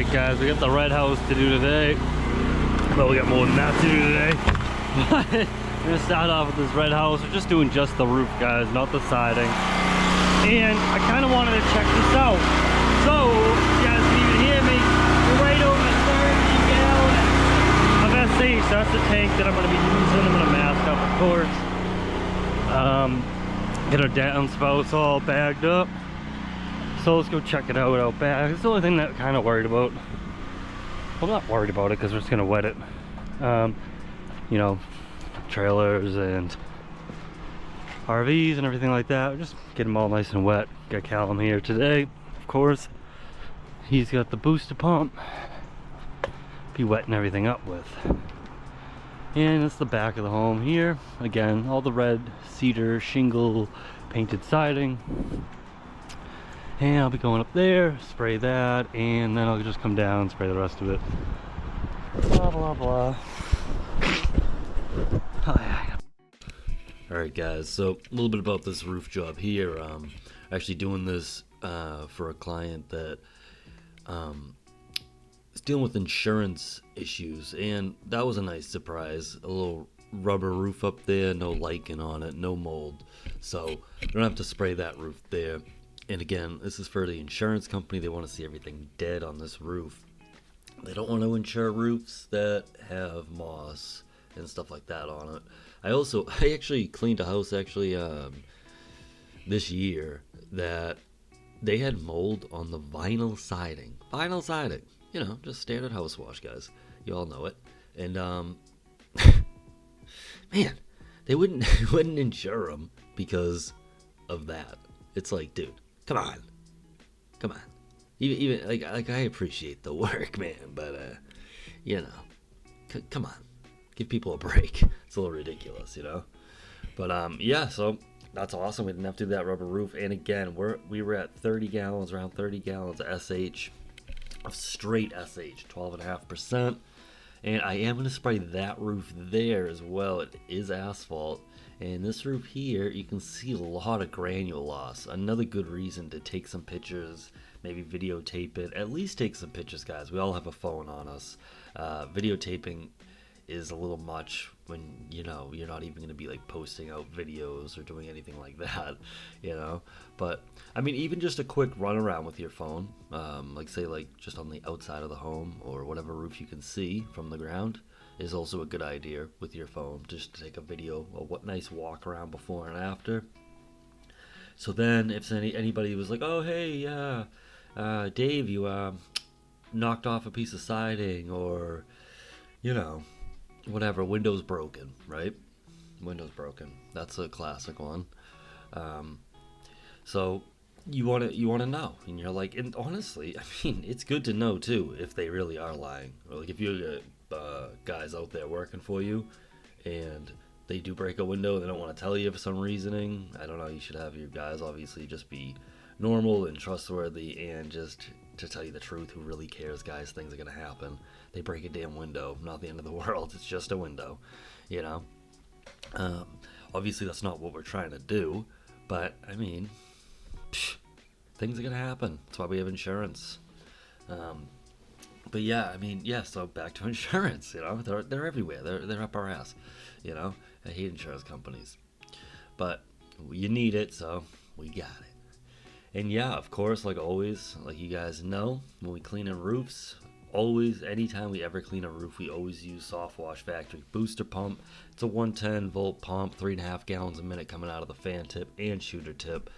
Alright guys, we got the red house to do today. Well, we got more than that to do today. We're gonna start off with this red house. We're just doing just the roof, guys, not the siding. And I kind of wanted to check this out. So, you guys can even hear me. We're right over 30 gallon of SH. That's the tank that I'm gonna be using. I'm gonna mask up, of course. Get our downspouts all bagged up. So let's go check it out back. It's the only thing that I'm kind of worried about. Well, I'm not worried about it because we're just gonna wet it. You know, trailers and RVs and everything like that. Just get them all nice and wet. Got Callum here today, of course. He's got the booster pump. Be wetting everything up with. And it's the back of the home here. Again, all the red cedar shingle painted siding. And I'll be going up there, spray that, and then I'll just come down and spray the rest of it. Blah, blah, blah. Oh, yeah. Alright guys, so a little bit about this roof job here. Actually doing this for a client that is dealing with insurance issues, and that was a nice surprise. A little rubber roof up there, no lichen on it, no mold. So you don't have to spray that roof there. And again, this is for the insurance company. They want to see everything dead on this roof. They don't want to insure roofs that have moss and stuff like that on it. I actually cleaned a house this year that they had mold on the vinyl siding. Vinyl siding, you know, just standard house wash, guys. You all know it. And man, they wouldn't insure them because of that. It's like, dude, come on. Even like I appreciate the work, man, but you know, come on, give people a break. It's a little ridiculous, you know. But yeah, so that's awesome. We didn't have to do that rubber roof. And again, we were at 30 gallons, around 30 gallons of SH, of straight SH, 12.5%. And I am gonna spray that roof there as well. It is asphalt. And this roof here, you can see a lot of granule loss. Another good reason to take some pictures, maybe videotape it. At least take some pictures, guys. We all have a phone on us. Videotaping is a little much when, you know, you're not even going to be like posting out videos or doing anything like that, you know. But I mean, even just a quick run around with your phone, like say like just on the outside of the home or whatever roof you can see from the ground, is also a good idea with your phone, just to take a video of what nice walk around before and after. So then if anybody was like, oh hey, Dave, you knocked off a piece of siding, or you know, whatever, window's broken, right? Window's broken, that's a classic one. So you want to know, and you're like, and honestly, I mean, it's good to know too if they really are lying, or like if you guys out there working for you and they do break a window, they don't want to tell you for some reasoning. I don't know, you should have your guys obviously just be normal and trustworthy and just to tell you the truth. Who really cares, guys? Things are gonna happen. They break a damn window, not the end of the world. It's just a window, you know. Obviously that's not what we're trying to do, but I mean, things are gonna happen. That's why we have insurance. But yeah, I mean, yeah, so back to insurance, you know, they're everywhere. They're up our ass, you know. I hate insurance companies. But you need it, so we got it. And yeah, of course, like always, like you guys know, when we clean in roofs, always, anytime we ever clean a roof, we always use Soft Wash Factory Booster Pump. It's a 110 volt pump, 3.5 gallons a minute coming out of the fan tip and shooter tip.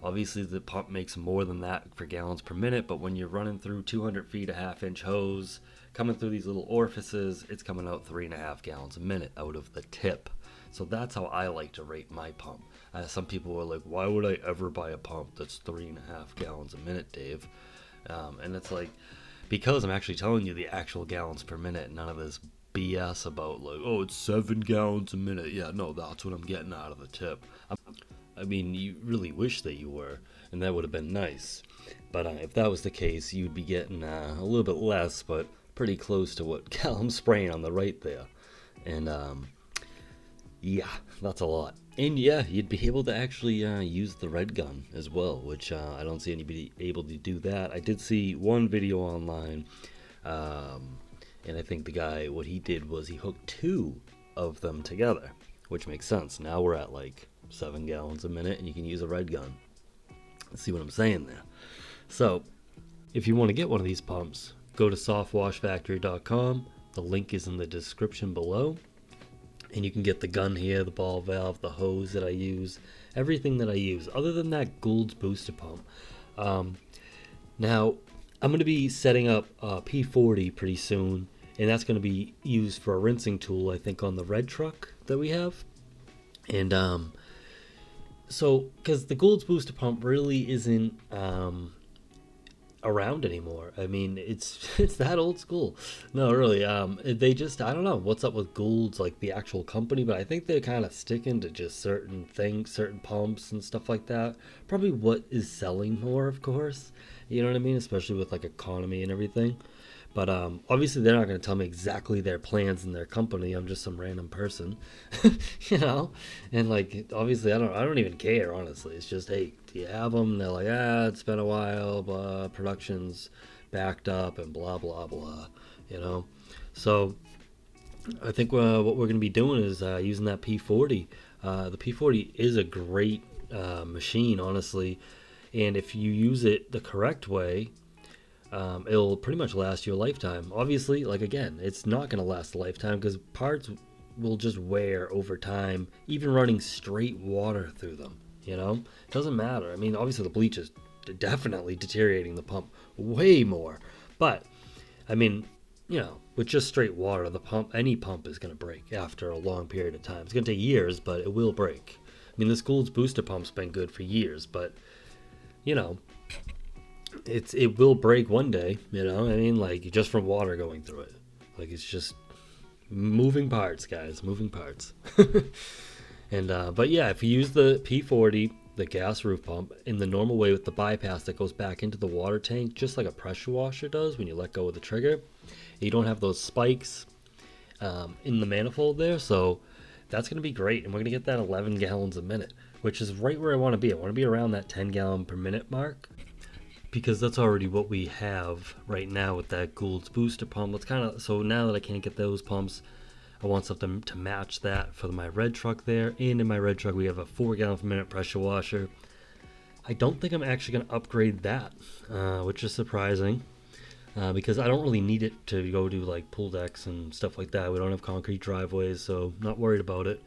Obviously the pump makes more than that for gallons per minute, but when you're running through 200 feet a half-inch hose, coming through these little orifices, it's coming out 3.5 gallons a minute out of the tip. So that's how I like to rate my pump. Some people are like, why would I ever buy a pump that's 3.5 gallons a minute, Dave? And it's like, because I'm actually telling you the actual gallons per minute, none of this BS about like, oh, it's 7 gallons a minute. Yeah, no, that's what I'm getting out of the tip. I mean, you really wish that you were, and that would have been nice. But if that was the case, you'd be getting a little bit less, but pretty close to what Callum's spraying on the right there. And yeah, that's a lot. And yeah, you'd be able to actually use the red gun as well, which I don't see anybody able to do that. I did see one video online, and I think the guy, what he did was he hooked two of them together, which makes sense. Now we're at like 7 gallons a minute, and you can use a red gun. See what I'm saying there? So, if you want to get one of these pumps, go to softwashfactory.com. The link is in the description below. And you can get the gun here, the ball valve, the hose that I use, everything that I use, other than that Gould's booster pump. Now, I'm going to be setting up P40 pretty soon, and that's going to be used for a rinsing tool, I think, on the red truck that we have. And so, because the Gould's booster pump really isn't around anymore. I mean, it's that old school. No, really. They just, I don't know what's up with Gould's, like the actual company, but I think they're kind of sticking to just certain things, certain pumps and stuff like that. Probably what is selling more, of course. You know what I mean? Especially with like economy and everything. But obviously they're not going to tell me exactly their plans and their company. I'm just some random person, you know. And like, obviously, I don't even care. Honestly, it's just, hey, do you have them? And they're like, it's been a while, blah, production's backed up, and blah blah blah, you know. So I think what we're going to be doing is using that P40. The P40 is a great machine, honestly, and if you use it the correct way, it'll pretty much last you a lifetime. Obviously, like again, it's not going to last a lifetime because parts will just wear over time, even running straight water through them, you know. It doesn't matter. I mean, obviously the bleach is definitely deteriorating the pump way more, but I mean, you know, with just straight water, the pump, any pump is going to break after a long period of time. It's going to take years, but it will break. I mean, this Gould's booster pump's been good for years, but you know, it will break one day, you know. I mean, like, just from water going through it. Like, it's just moving parts, guys, moving parts. And but yeah, if you use the P40, the gas roof pump, in the normal way with the bypass that goes back into the water tank, just like a pressure washer does when you let go of the trigger, you don't have those spikes in the manifold there. So that's going to be great, and we're going to get that 11 gallons a minute, which is right where I want to be. I want to be around that 10 gallon per minute mark, because that's already what we have right now with that Gould's booster pump. It's kind of, so now that I can't get those pumps, I want something to match that for my red truck there. And in my red truck we have a 4 gallon per minute pressure washer. I don't think I'm actually going to upgrade that, which is surprising, because I don't really need it to go do like pool decks and stuff like that. We don't have concrete driveways, so not worried about it.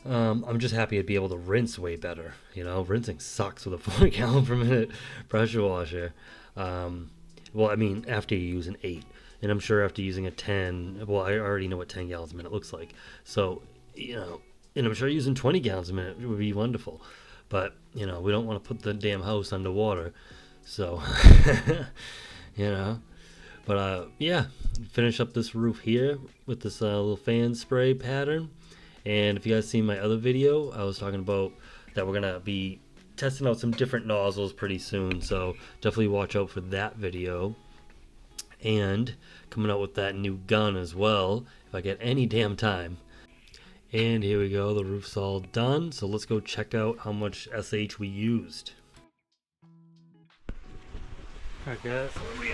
I'm just happy to be able to rinse way better. You know, rinsing sucks with a 4 gallon per minute pressure washer. Well, I mean, after you use an 8, and I'm sure after using a 10, well, I already know what 10 gallons a minute looks like. So, you know, and I'm sure using 20 gallons a minute would be wonderful. But, you know, we don't want to put the damn house underwater. So, you know. But, yeah, finish up this roof here with this little fan spray pattern. And if you guys seen my other video, I was talking about that we're going to be testing out some different nozzles pretty soon. So definitely watch out for that video. And coming out with that new gun as well, if I get any damn time. And here we go, the roof's all done. So let's go check out how much SH we used. Alright guys, where we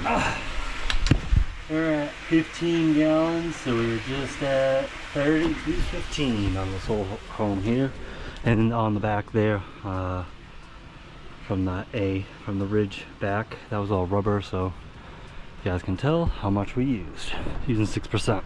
at? We're at 15 gallons, so we were just at 32.15 on this whole home here. And on the back there, from the ridge back, that was all rubber, so you guys can tell how much we used. Using 6%.